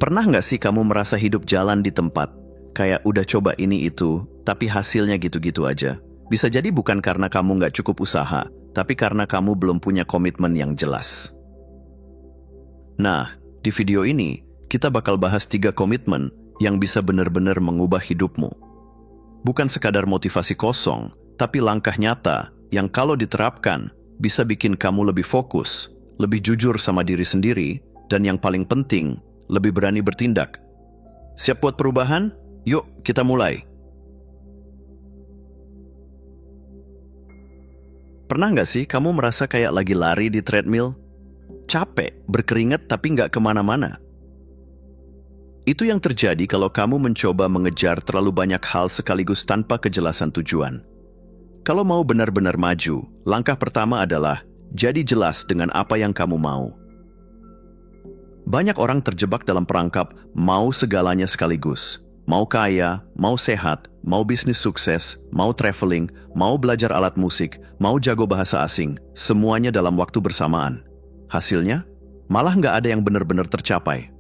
Pernah nggak sih kamu merasa hidup jalan di tempat? Kayak udah coba ini itu, tapi hasilnya gitu-gitu aja. Bisa jadi bukan karena kamu nggak cukup usaha, tapi karena kamu belum punya komitmen yang jelas. Nah, di video ini, kita bakal bahas 3 komitmen yang bisa benar-benar mengubah hidupmu. Bukan sekadar motivasi kosong, tapi langkah nyata yang kalau diterapkan, bisa bikin kamu lebih fokus, lebih jujur sama diri sendiri, dan yang paling penting, lebih berani bertindak. Siap buat perubahan? Yuk, kita mulai. Pernah nggak sih kamu merasa kayak lagi lari di treadmill? Capek, berkeringat tapi nggak kemana-mana. Itu yang terjadi kalau kamu mencoba mengejar terlalu banyak hal sekaligus tanpa kejelasan tujuan. Kalau mau benar-benar maju, langkah pertama adalah jadi jelas dengan apa yang kamu mau. Banyak orang terjebak dalam perangkap mau segalanya sekaligus. Mau kaya, mau sehat, mau bisnis sukses, mau traveling, mau belajar alat musik, mau jago bahasa asing, semuanya dalam waktu bersamaan. Hasilnya, malah nggak ada yang benar-benar tercapai.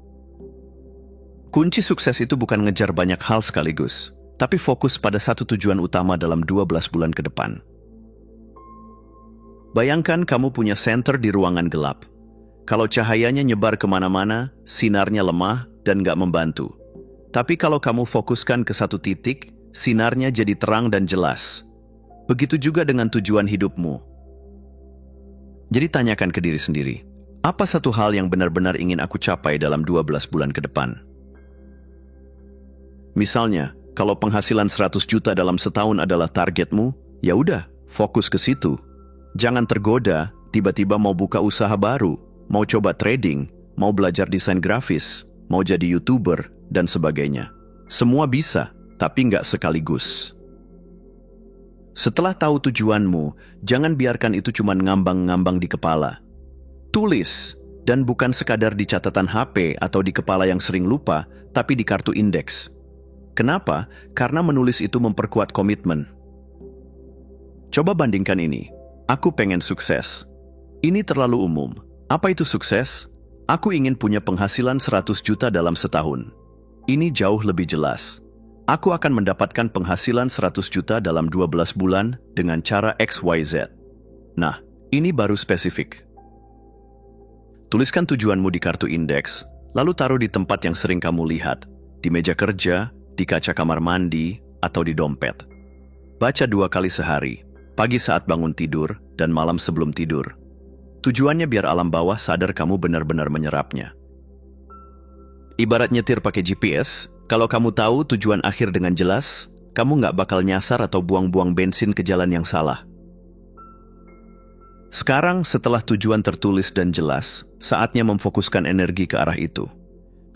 Kunci sukses itu bukan ngejar banyak hal sekaligus, tapi fokus pada satu tujuan utama dalam 12 bulan ke depan. Bayangkan kamu punya senter di ruangan gelap. Kalau cahayanya nyebar kemana-mana, sinarnya lemah dan nggak membantu. Tapi kalau kamu fokuskan ke satu titik, sinarnya jadi terang dan jelas. Begitu juga dengan tujuan hidupmu. Jadi tanyakan ke diri sendiri, apa satu hal yang benar-benar ingin aku capai dalam 12 bulan ke depan? Misalnya, kalau penghasilan 100 juta dalam setahun adalah targetmu, ya udah, fokus ke situ. Jangan tergoda, tiba-tiba mau buka usaha baru, mau coba trading, mau belajar desain grafis, mau jadi YouTuber, dan sebagainya. Semua bisa, tapi nggak sekaligus. Setelah tahu tujuanmu, jangan biarkan itu cuma ngambang-ngambang di kepala. Tulis, dan bukan sekadar di catatan HP atau di kepala yang sering lupa, tapi di kartu indeks. Kenapa? Karena menulis itu memperkuat komitmen. Coba bandingkan ini. Aku pengen sukses. Ini terlalu umum. Apa itu sukses? Aku ingin punya penghasilan 100 juta dalam setahun. Ini jauh lebih jelas. Aku akan mendapatkan penghasilan 100 juta dalam 12 bulan dengan cara XYZ. Nah, ini baru spesifik. Tuliskan tujuanmu di kartu indeks, lalu taruh di tempat yang sering kamu lihat, di meja kerja, di kaca kamar mandi, atau di dompet. Baca 2 kali sehari, pagi saat bangun tidur, dan malam sebelum tidur. Tujuannya biar alam bawah sadar kamu benar-benar menyerapnya. Ibarat nyetir pakai GPS, kalau kamu tahu tujuan akhir dengan jelas, kamu nggak bakal nyasar atau buang-buang bensin ke jalan yang salah. Sekarang setelah tujuan tertulis dan jelas, saatnya memfokuskan energi ke arah itu.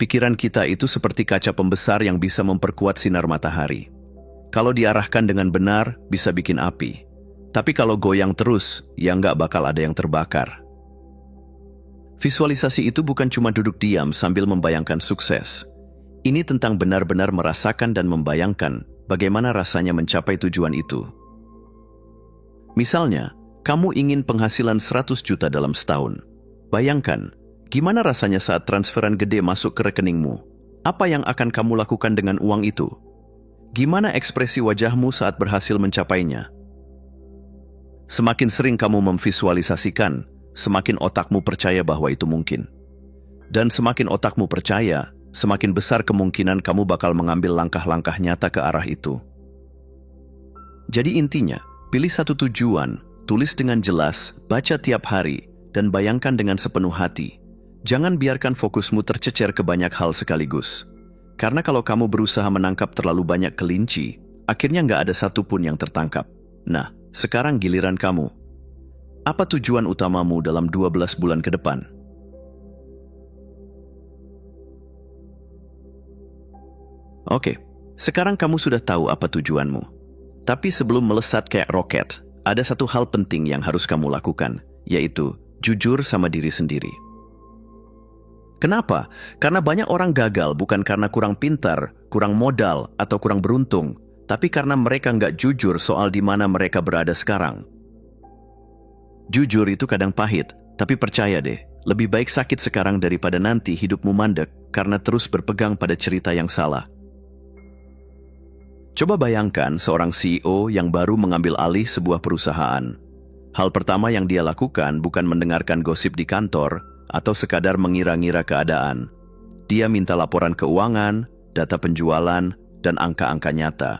Pikiran kita itu seperti kaca pembesar yang bisa memperkuat sinar matahari. Kalau diarahkan dengan benar, bisa bikin api. Tapi kalau goyang terus, ya nggak bakal ada yang terbakar. Visualisasi itu bukan cuma duduk diam sambil membayangkan sukses. Ini tentang benar-benar merasakan dan membayangkan bagaimana rasanya mencapai tujuan itu. Misalnya, kamu ingin penghasilan 100 juta dalam setahun. Bayangkan, gimana rasanya saat transferan gede masuk ke rekeningmu? Apa yang akan kamu lakukan dengan uang itu? Gimana ekspresi wajahmu saat berhasil mencapainya? Semakin sering kamu memvisualisasikan, semakin otakmu percaya bahwa itu mungkin. Dan semakin otakmu percaya, semakin besar kemungkinan kamu bakal mengambil langkah-langkah nyata ke arah itu. Jadi intinya, pilih satu tujuan, tulis dengan jelas, baca tiap hari, dan bayangkan dengan sepenuh hati. Jangan biarkan fokusmu tercecer ke banyak hal sekaligus. Karena kalau kamu berusaha menangkap terlalu banyak kelinci, akhirnya nggak ada satupun yang tertangkap. Nah, sekarang giliran kamu. Apa tujuan utamamu dalam 12 bulan ke depan? Oke, sekarang kamu sudah tahu apa tujuanmu. Tapi sebelum melesat kayak roket, ada satu hal penting yang harus kamu lakukan, yaitu jujur sama diri sendiri. Kenapa? Karena banyak orang gagal bukan karena kurang pintar, kurang modal, atau kurang beruntung, tapi karena mereka nggak jujur soal di mana mereka berada sekarang. Jujur itu kadang pahit, tapi percaya deh, Lebih baik sakit sekarang daripada nanti hidupmu mandek karena terus berpegang pada cerita yang salah. Coba bayangkan seorang CEO yang baru mengambil alih sebuah perusahaan. Hal pertama yang dia lakukan bukan mendengarkan gosip di kantor atau sekadar mengira-ngira keadaan. Dia minta laporan keuangan, data penjualan, dan angka-angka nyata.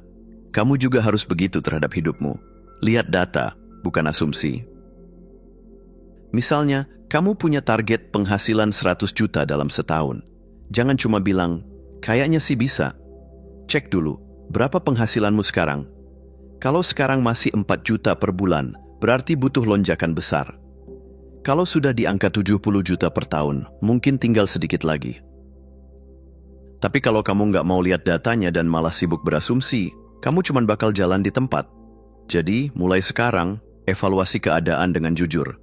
Kamu juga harus begitu terhadap hidupmu. Lihat data, bukan asumsi. Misalnya, kamu punya target penghasilan 100 juta dalam setahun. Jangan cuma bilang, kayaknya sih bisa. Cek dulu, berapa penghasilanmu sekarang? Kalau sekarang masih 4 juta per bulan, berarti butuh lonjakan besar. Kalau sudah di angka 70 juta per tahun, mungkin tinggal sedikit lagi. Tapi kalau kamu nggak mau lihat datanya dan malah sibuk berasumsi, kamu cuma bakal jalan di tempat. Jadi, mulai sekarang, evaluasi keadaan dengan jujur.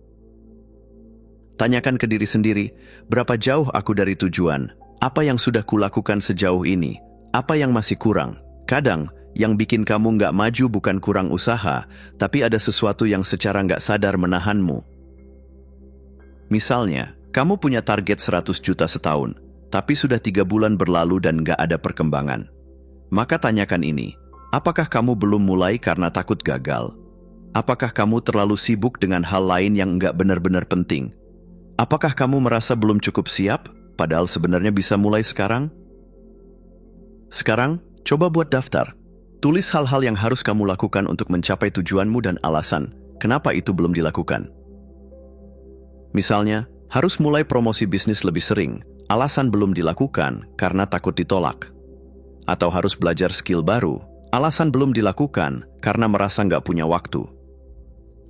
Tanyakan ke diri sendiri, berapa jauh aku dari tujuan? Apa yang sudah kulakukan sejauh ini? Apa yang masih kurang? Kadang, yang bikin kamu nggak maju bukan kurang usaha, tapi ada sesuatu yang secara nggak sadar menahanmu. Misalnya, kamu punya target 100 juta setahun, tapi sudah 3 bulan berlalu dan nggak ada perkembangan. Maka tanyakan ini, apakah kamu belum mulai karena takut gagal? Apakah kamu terlalu sibuk dengan hal lain yang nggak benar-benar penting? Apakah kamu merasa belum cukup siap, padahal sebenarnya bisa mulai sekarang? Sekarang, coba buat daftar. Tulis hal-hal yang harus kamu lakukan untuk mencapai tujuanmu dan alasan kenapa itu belum dilakukan. Misalnya, harus mulai promosi bisnis lebih sering, alasan belum dilakukan karena takut ditolak. Atau harus belajar skill baru, alasan belum dilakukan karena merasa nggak punya waktu.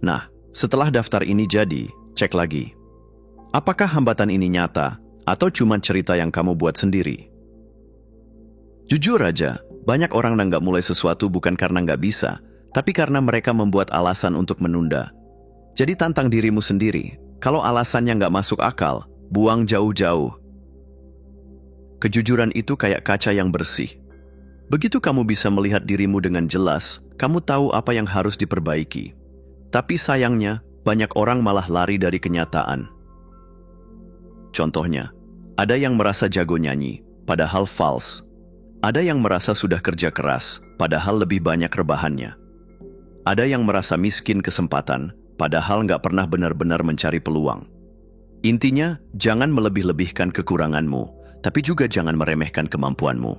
Nah, setelah daftar ini jadi, cek lagi. Apakah hambatan ini nyata atau cuma cerita yang kamu buat sendiri? Jujur aja, banyak orang yang nggak mulai sesuatu bukan karena nggak bisa, tapi karena mereka membuat alasan untuk menunda. Jadi tantang dirimu sendiri. Kalau alasannya nggak masuk akal, buang jauh-jauh. Kejujuran itu kayak kaca yang bersih. Begitu kamu bisa melihat dirimu dengan jelas, kamu tahu apa yang harus diperbaiki. Tapi sayangnya, banyak orang malah lari dari kenyataan. Contohnya, ada yang merasa jago nyanyi, padahal false. Ada yang merasa sudah kerja keras, padahal lebih banyak rebahannya. Ada yang merasa miskin kesempatan, padahal nggak pernah benar-benar mencari peluang. Intinya, jangan melebih-lebihkan kekuranganmu, tapi juga jangan meremehkan kemampuanmu.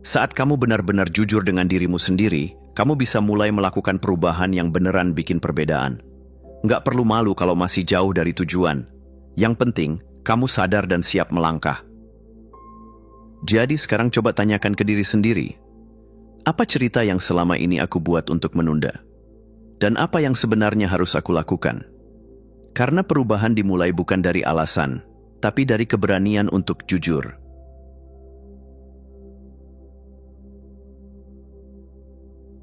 Saat kamu benar-benar jujur dengan dirimu sendiri, kamu bisa mulai melakukan perubahan yang beneran bikin perbedaan. Nggak perlu malu kalau masih jauh dari tujuan. Yang penting, kamu sadar dan siap melangkah. Jadi sekarang coba tanyakan ke diri sendiri. Apa cerita yang selama ini aku buat untuk menunda? Dan apa yang sebenarnya harus aku lakukan? Karena perubahan dimulai bukan dari alasan, tapi dari keberanian untuk jujur.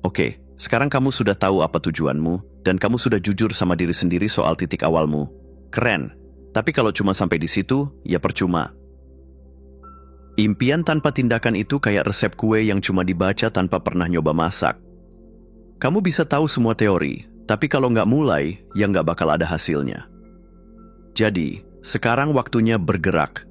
Oke, sekarang kamu sudah tahu apa tujuanmu, dan kamu sudah jujur sama diri sendiri soal titik awalmu. Keren. Tapi kalau cuma sampai di situ, ya percuma. Impian tanpa tindakan itu kayak resep kue yang cuma dibaca tanpa pernah nyoba masak. Kamu bisa tahu semua teori, tapi kalau nggak mulai, ya nggak bakal ada hasilnya. Jadi, sekarang waktunya bergerak.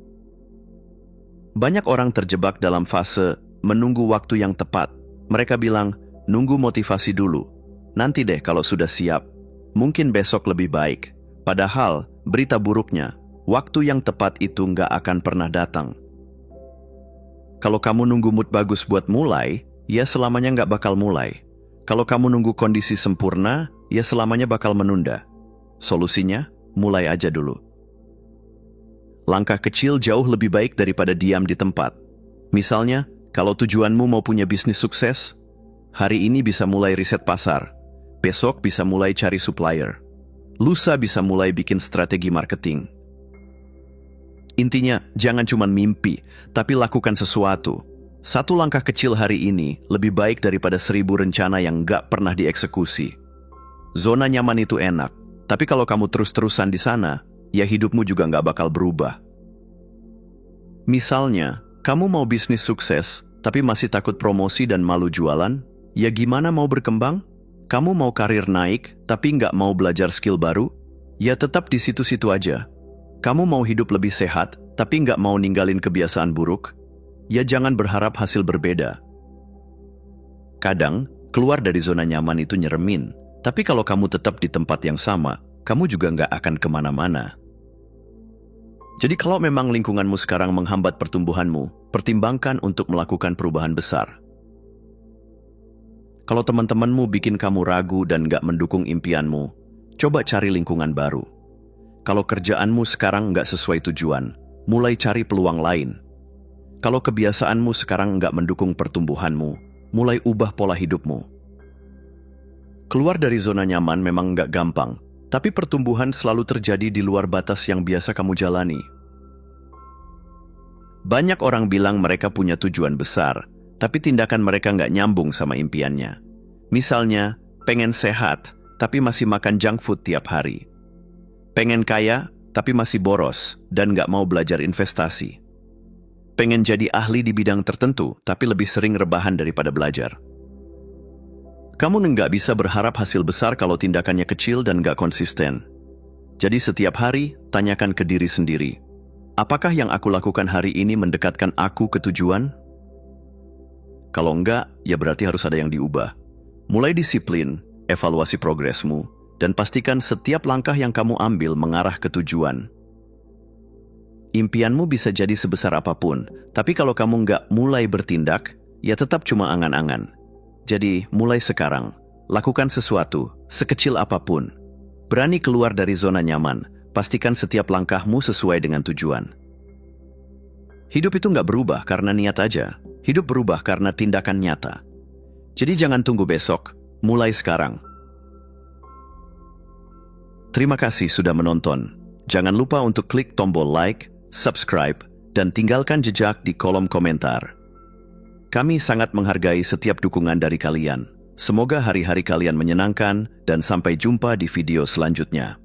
Banyak orang terjebak dalam fase menunggu waktu yang tepat. Mereka bilang, nunggu motivasi dulu. Nanti deh kalau sudah siap. Mungkin besok lebih baik. Padahal, berita buruknya, waktu yang tepat itu nggak akan pernah datang. Kalau kamu nunggu mood bagus buat mulai, ya selamanya nggak bakal mulai. Kalau kamu nunggu kondisi sempurna, ya selamanya bakal menunda. Solusinya, mulai aja dulu. Langkah kecil jauh lebih baik daripada diam di tempat. Misalnya, kalau tujuanmu mau punya bisnis sukses, hari ini bisa mulai riset pasar, besok bisa mulai cari supplier, lusa bisa mulai bikin strategi marketing. Intinya, jangan cuma mimpi, tapi lakukan sesuatu. Satu langkah kecil hari ini lebih baik daripada 1000 rencana yang nggak pernah dieksekusi. Zona nyaman itu enak, tapi kalau kamu terus-terusan di sana, ya hidupmu juga nggak bakal berubah. Misalnya, kamu mau bisnis sukses, tapi masih takut promosi dan malu jualan, ya gimana mau berkembang? Kamu mau karir naik, tapi nggak mau belajar skill baru? Ya tetap di situ-situ aja. Kamu mau hidup lebih sehat, tapi nggak mau ninggalin kebiasaan buruk? Ya jangan berharap hasil berbeda. Kadang, keluar dari zona nyaman itu nyeremin. Tapi kalau kamu tetap di tempat yang sama, kamu juga nggak akan kemana-mana. Jadi kalau memang lingkunganmu sekarang menghambat pertumbuhanmu, pertimbangkan untuk melakukan perubahan besar. Kalau teman-temanmu bikin kamu ragu dan nggak mendukung impianmu, coba cari lingkungan baru. Kalau kerjaanmu sekarang nggak sesuai tujuan, mulai cari peluang lain. Kalau kebiasaanmu sekarang nggak mendukung pertumbuhanmu, mulai ubah pola hidupmu. Keluar dari zona nyaman memang nggak gampang, tapi pertumbuhan selalu terjadi di luar batas yang biasa kamu jalani. Banyak orang bilang mereka punya tujuan besar, tapi tindakan mereka nggak nyambung sama impiannya. Misalnya, pengen sehat, tapi masih makan junk food tiap hari. Pengen kaya, tapi masih boros dan nggak mau belajar investasi. Pengen jadi ahli di bidang tertentu, tapi lebih sering rebahan daripada belajar. Kamu nggak bisa berharap hasil besar kalau tindakannya kecil dan nggak konsisten. Jadi setiap hari, tanyakan ke diri sendiri. Apakah yang aku lakukan hari ini mendekatkan aku ke tujuan? Kalau enggak, ya berarti harus ada yang diubah. Mulai disiplin, evaluasi progresmu, dan pastikan setiap langkah yang kamu ambil mengarah ke tujuan. Impianmu bisa jadi sebesar apapun, tapi kalau kamu nggak mulai bertindak, ya tetap cuma angan-angan. Jadi, mulai sekarang, lakukan sesuatu, sekecil apapun. Berani keluar dari zona nyaman, pastikan setiap langkahmu sesuai dengan tujuan. Hidup itu nggak berubah karena niat aja, hidup berubah karena tindakan nyata. Jadi jangan tunggu besok, mulai sekarang. Terima kasih sudah menonton. Jangan lupa untuk klik tombol like, subscribe, dan tinggalkan jejak di kolom komentar. Kami sangat menghargai setiap dukungan dari kalian. Semoga hari-hari kalian menyenangkan dan sampai jumpa di video selanjutnya.